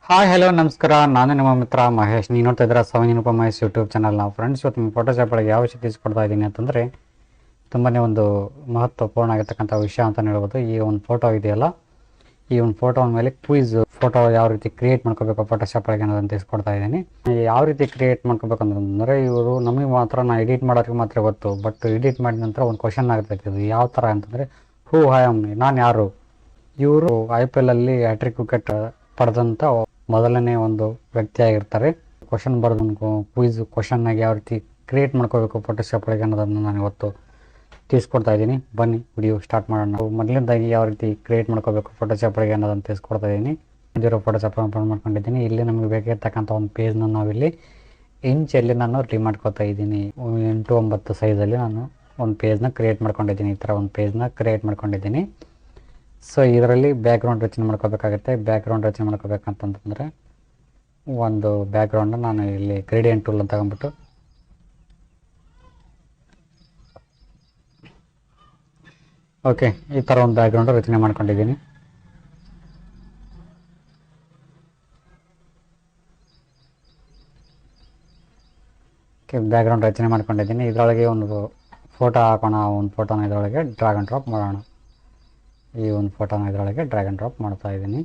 Hi hello ನಮಸ್ಕಾರ. ನಾನು ನಿಮ್ಮ ಮಿತ್ರ ಮಹೇಶ್. ನೀವು ನೋಡ್ತಾ ಇದ್ದೀರಾ ಸವನಿ ಮಹೇಶ್ ಯೂಟ್ಯೂಬ್ ಚಾನಲ್. ನಾವು ಫ್ರೆಂಡ್ಸ್ ಇವತ್ತು ನಿಮ್ಮ ಫೋಟೋಶಾಪ್ ಒಳಗೆ ಯಾವ ವಿಷಯ ತಿಳಿಸ್ಕೊಡ್ತಾ ಇದ್ದೀನಿ ಅಂತಂದರೆ ತುಂಬಾ ಒಂದು ಮಹತ್ವಪೂರ್ಣ ಆಗಿರ್ತಕ್ಕಂಥ ವಿಷಯ ಅಂತ ಹೇಳ್ಬೋದು. ಈ ಒಂದು ಫೋಟೋ ಇದೆಯಲ್ಲ, ಈ ಒಂದು ಫೋಟೋ ಮೇಲೆ ಕ್ವಿಜ್ ಫೋಟೋ ಯಾವ ರೀತಿ ಕ್ರಿಯೇಟ್ ಮಾಡ್ಕೋಬೇಕು ಫೋಟೋಶಾಪ್ ಒಳಗೆ ಅನ್ನೋದನ್ನು ತಿಳಿಸ್ಕೊಡ್ತಾ ಇದ್ದೀನಿ. ಯಾವ ರೀತಿ ಕ್ರಿಯೇಟ್ ಮಾಡ್ಕೋಬೇಕು ಅಂತಂದರೆ, ಇವರು ನಮಗೆ ಮಾತ್ರ ನಾ ಎಡಿಟ್ ಮಾಡೋರಿಗೆ ಮಾತ್ರ ಗೊತ್ತು. ಬಟ್ ಎಡಿಟ್ ಮಾಡಿದ ನಂತರ ಒಂದು ಕ್ವಶನ್ ಆಗಿರ್ತೈತೆ. ಇದು ಯಾವ ಥರ ಅಂತಂದರೆ, ಹೂ ಐ ಆಮ್, ನಾನು ಯಾರು. ಇವರು IPL ಅಲ್ಲಿ ಹ್ಯಾಟ್ರಿಕ್ ವಿಕೆಟ್ ಪಡೆದಂಥ ಮೊದಲನೇ ಒಂದು ವ್ಯಕ್ತಿ ಆಗಿರ್ತಾರೆ. ಕ್ವಶನ್ ಬರೆದು ಕ್ವಿಜ್ ಕ್ವಶನ್ನಾಗಿ ಯಾವ ರೀತಿ ಕ್ರಿಯೇಟ್ ಮಾಡ್ಕೋಬೇಕು ಫೋಟೋಶಾಪ್ ಒಳಗೆ ಅನ್ನೋದನ್ನು ನಾನು ಇವತ್ತು ತಿಳಿಸ್ಕೊಡ್ತಾ ಇದ್ದೀನಿ. ಬನ್ನಿ ವಿಡಿಯೋ ಸ್ಟಾರ್ಟ್ ಮಾಡೋಣ. ಮೊದಲನೇದಾಗಿ ಯಾವ ರೀತಿ ಕ್ರಿಯೇಟ್ ಮಾಡ್ಕೋಬೇಕು ಫೋಟೋಶಾಪ್ ಒಳಗೆ ಅನ್ನೋದನ್ನು ತಿಳಿಸ್ಕೊಡ್ತಾ ಇದ್ದೀನಿ. ಇದರ ಫೋಟೋಶಾಪ್ ಅಪ್ಲೋಡ್ ಮಾಡ್ಕೊಂಡಿದ್ದೀನಿ. ಇಲ್ಲಿ ನಮಗೆ ಬೇಕಾಗಿರ್ತಕ್ಕಂಥ ಒಂದು ಪೇಜ್ನ ನಾವಿಲ್ಲಿ ಇಂಚಲ್ಲಿ ನಾನು ರೆಡಿ ಮಾಡ್ಕೋತಾ ಇದ್ದೀನಿ. 8-9 ಸೈಜಲ್ಲಿ ನಾನು ಒಂದು ಪೇಜ್ನ ಕ್ರಿಯೇಟ್ ಮಾಡ್ಕೊಂಡಿದ್ದೀನಿ. ಈ ಥರ ಒಂದು ಪೇಜ್ನ ಕ್ರಿಯೇಟ್ ಮಾಡ್ಕೊಂಡಿದ್ದೀನಿ. ಸೊ ಇದರಲ್ಲಿ ಬ್ಯಾಕ್ಗ್ರೌಂಡ್ ರಚನೆ ಮಾಡ್ಕೋಬೇಕಾಗುತ್ತೆ. ಬ್ಯಾಕ್ಗ್ರೌಂಡ್ ರಚನೆ ಮಾಡ್ಕೋಬೇಕಂತಂದರೆ ಒಂದು ಬ್ಯಾಕ್ಗ್ರೌಂಡ್ ನಾನು ಇಲ್ಲಿ ಗ್ರೇಡಿಯಂಟ್ ಟೂಲ್ ಅಂತ ತಗೊಂಡ್ಬಿಟ್ಟು ಓಕೆ ಈ ಥರ ಒಂದು ಬ್ಯಾಕ್ಗ್ರೌಂಡ್ ರಚನೆ ಮಾಡ್ಕೊಂಡಿದ್ದೀನಿ. ಬ್ಯಾಕ್ಗ್ರೌಂಡ್ ರಚನೆ ಮಾಡ್ಕೊಂಡಿದ್ದೀನಿ. ಇದರೊಳಗೆ ಒಂದು ಫೋಟೋ ಹಾಕೋಣ. ಒಂದು ಫೋಟೋನ ಇದರೊಳಗೆ ಡ್ರ್ಯಾಗ್ ಆ್ಯಂಡ್ ಡ್ರಾಪ್ ಮಾಡೋಣ. ಈ ಒಂದು ಫೋಟೋನ ಇದರೊಳಗೆ ಡ್ರ್ಯಾಗ್ ಆ್ಯಂಡ್ ಡ್ರಾಪ್ ಮಾಡ್ತಾ ಇದ್ದೀನಿ.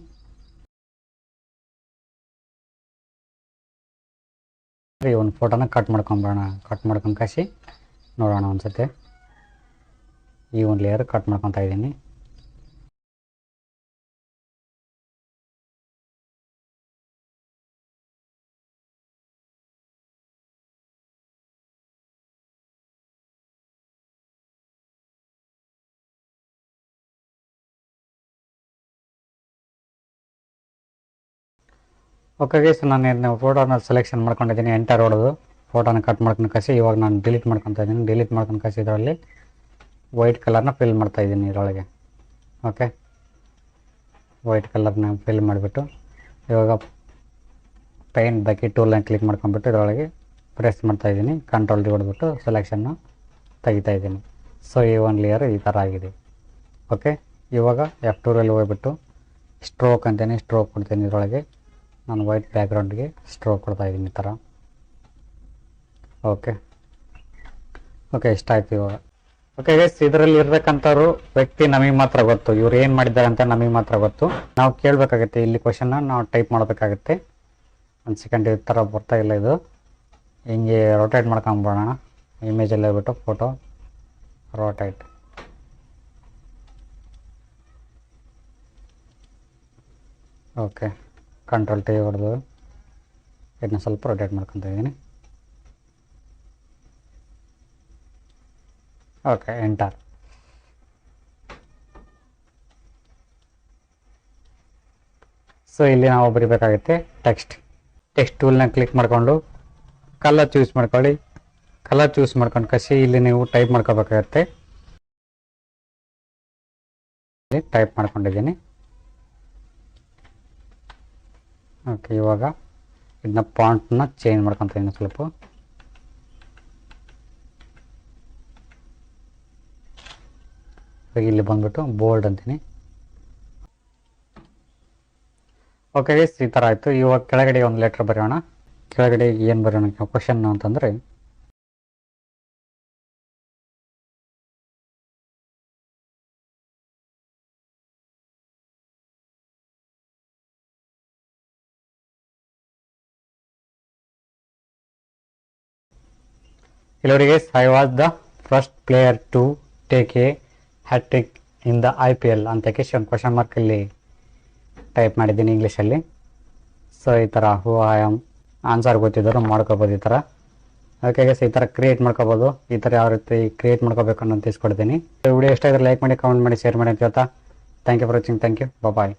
ಈ ಒಂದು ಫೋಟೋನ ಕಟ್ ಮಾಡ್ಕೊಂಬರೋಣ. ಕಟ್ ಮಾಡ್ಕೊಂಡು ಕಸಿ ನೋಡೋಣ ಒಂದ್ಸತಿ. ಈ ಒಂದು ಲೇಯರ್ ಕಟ್ ಮಾಡ್ಕೊತಾ ಇದ್ದೀನಿ. ಓಕೆ ಗೈಸ್, ನಾನು ಫೋಟೋನ ಸೆಲೆಕ್ಷನ್ ಮಾಡ್ಕೊಂಡಿದ್ದೀನಿ. ಎಂಟರ್ ಹೊಡೆದು ಫೋಟೋನ ಕಟ್ ಮಾಡ್ಕೊಂಡು ಕಸಿ ಇವಾಗ ನಾನು ಡಿಲೀಟ್ ಮಾಡ್ಕೊತಾ ಇದ್ದೀನಿ. ಡಿಲೀಟ್ ಮಾಡ್ಕೊಂಡು ಕಸಿ ಇದರಲ್ಲಿ ವೈಟ್ ಕಲರ್ನ ಫಿಲ್ ಮಾಡ್ತಾ ಇದ್ದೀನಿ ಇದರೊಳಗೆ. ಓಕೆ, ವೈಟ್ ಕಲರ್ನ ಫಿಲ್ ಮಾಡಿಬಿಟ್ಟು ಇವಾಗ ಪೇಂಟ್ ಬಕೆಟ್ ಟೂಲ್ನ ಕ್ಲಿಕ್ ಮಾಡ್ಕೊಂಡ್ಬಿಟ್ಟು ಇದರೊಳಗೆ ಪ್ರೆಸ್ ಮಾಡ್ತಾ ಇದ್ದೀನಿ. ಕಂಟ್ರೋಲ್ ಡಿ ಹೊಡೆದ್ಬಿಟ್ಟು ಸೆಲೆಕ್ಷನ್ನ ತೆಗಿತಾ ಇದ್ದೀನಿ. ಸೊ ಈ ಒಂದು ಲೇಯರ್ ಈ ಥರ ಆಗಿದೆ. ಓಕೆ, ಇವಾಗ F2ರಲ್ಲಿ ಹೋಗ್ಬಿಟ್ಟು ಸ್ಟ್ರೋಕ್ ಅಂತೇನೆ ಸ್ಟ್ರೋಕ್ ಕೊಡ್ತೀನಿ. ಇದರೊಳಗೆ ನಾನು ವೈಟ್ ಬ್ಯಾಕ್ಗ್ರೌಂಡ್ಗೆ ಸ್ಟ್ರೋಕ್ ಕೊಡ್ತಾ ಇದ್ದೀನಿ ಈ ಥರ. ಓಕೆ ಓಕೆ ಇಷ್ಟ ಆಯ್ತು ಇವಾಗ. ಓಕೆ ಗೈಸ್, ಇದರಲ್ಲಿ ಇರತಕ್ಕಂಥವ್ರು ವ್ಯಕ್ತಿ ನಮಗೆ ಮಾತ್ರ ಗೊತ್ತು. ಇವ್ರು ಏನು ಮಾಡಿದ್ದಾರೆ ಅಂತ ನಮಗೆ ಮಾತ್ರ ಗೊತ್ತು. ನಾವು ಕೇಳಬೇಕಾಗುತ್ತೆ. ಇಲ್ಲಿ ಕ್ವಶನ್ನ ನಾವು ಟೈಪ್ ಮಾಡಬೇಕಾಗುತ್ತೆ. ಒಂದು ಸೆಕೆಂಡ್, ಈ ಥರ ಬರ್ತಾ ಇಲ್ಲ ಇದು. ಹಿಂಗೆ ರೊಟೇಟ್ ಮಾಡ್ಕೊಂಬೋಣ. ಇಮೇಜಲ್ಲಿ ಹೋಗ್ಬಿಟ್ಟು photo rotate. Okay, control T ಹೊಡೆದು ಇದನ್ನ ಸ್ವಲ್ಪ ರೊಟೇಟ್ ಮಾಡ್ಕೊತಾ ಇದ್ದೀನಿ. Okay, enter. ಸೊ ಇಲ್ಲಿ ನಾವು ಬರಿಬೇಕಾಗುತ್ತೆ ಟೆಕ್ಸ್ಟ್ ಟೂಲ್ನ ಕ್ಲಿಕ್ ಮಾಡಿಕೊಂಡು ಕಲರ್ ಚೂಸ್ ಮಾಡ್ಕೊಳ್ಳಿ. ಕಲರ್ ಚೂಸ್ ಮಾಡ್ಕೊಂಡು ಕಸಿ ಇಲ್ಲಿ ನೀವು ಟೈಪ್ ಮಾಡ್ಕೋಬೇಕಾಗತ್ತೆ. ಟೈಪ್ ಮಾಡ್ಕೊಂಡಿದ್ದೀನಿ. ಓಕೆ, ಇವಾಗ ಇದನ್ನ ಫಾಂಟ್ನ ಚೇಂಜ್ ಮಾಡ್ಕೊತ ಇದ್ದೀನಿ ಸ್ವಲ್ಪ. ಇಲ್ಲಿ ಬಂದ್ಬಿಟ್ಟು ಬೋಲ್ಡ್ ಅಂತೀನಿ. ಓಕೆ ಗೈಸ್, ಈ ಥರ ಆಯಿತು. ಇವಾಗ ಕೆಳಗಡೆ ಒಂದು ಲೆಟ್ರ್ ಬರೆಯೋಣ. ಕೆಳಗಡೆ ಏನು ಬರೆಯೋಣ ಕ್ವಶನ್ ಅಂತಂದರೆ, Hello I was the first player to take a hat-trick in the IPL ಅಂತ ಒಂದು ಕ್ವಶನ್ ಮಾರ್ಕಲ್ಲಿ ಟೈಪ್ ಮಾಡಿದ್ದೀನಿ ಇಂಗ್ಲೀಷಲ್ಲಿ. ಸೊ ಈ ಥರ ಹೂ ಐ ಆಮ್ ಆನ್ಸರ್ ಗೊತ್ತಿದ್ದರು ಮಾಡ್ಕೋಬೋದು ಈ ಥರ. ಓಕೆ ಗೈಸ್, ಈ ಥರ ಕ್ರಿಯೇಟ್ ಮಾಡ್ಕೋಬೋದು. ಈ ಥರ ಯಾವ ರೀತಿ ಕ್ರಿಯೇಟ್ ಮಾಡ್ಕೋಬೇಕು ಅನ್ನೋದು ತಿಳಿಸ್ಕೊಡ್ತೀನಿ. ವಿಡಿಯೋ ಇಷ್ಟ ಇದ್ರೆ ಲೈಕ್ ಮಾಡಿ, ಕಮೆಂಟ್ ಮಾಡಿ, ಶೇರ್ ಮಾಡಿ ಅಂತ ಹೇಳ್ತಾ thank you for watching. Thank you, bye.